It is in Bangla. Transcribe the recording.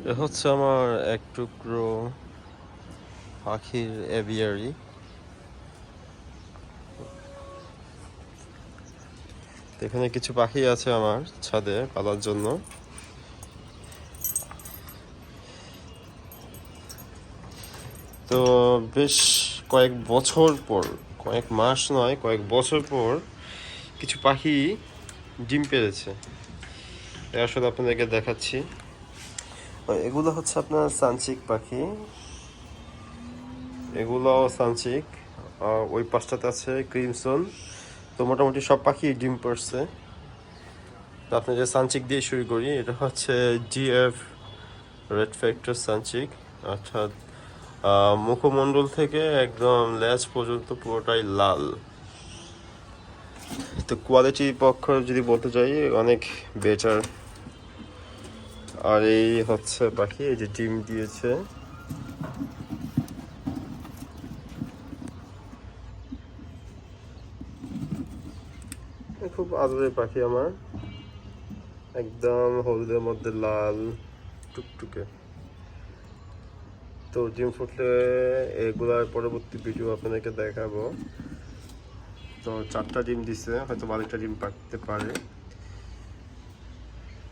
এ হচ্ছে আমার এক টুকরো পাখির এভিয়ারি। এখানে কিছু পাখি আছে আমার ছাদে পালার জন্য। তো বেশ কয়েক বছর পর, কয়েক মাস নয় কয়েক বছর পর কিছু পাখি ডিম পেড়েছে। আসলে আপনাদেরকে দেখাচ্ছি। এগুলো হচ্ছে আপনার সানচিক পাখি, এগুলোও সানচিক। ওই পাশটাতে আছে ক্রিমসন। তো মোটামুটি সব পাখি ডিম পাড়ছে। তো আপনি যে সানচিক দিয়ে শুরু করি, এটা হচ্ছে জিএফ রেড ফ্যাক্টর সানচিক। অর্থাৎ মুখমণ্ডল থেকে একদম লেজ পর্যন্ত পুরোটাই লাল। তো কোয়ালিটির পক্ষ যদি বলতে চাই, অনেক বেটার। আর এই হচ্ছে পাখি, এই যে ডিম দিয়েছে। খুব আদরের পাখি আমার, একদম হলুদের মধ্যে লাল টুকটুকে। তো ডিম ফুটলে এগুলার পরবর্তী ভিডিও আপনাদেরকে দেখাবো। তো 4টা ডিম দিছে, হয়তো 12টা ডিম পাকতে পারে।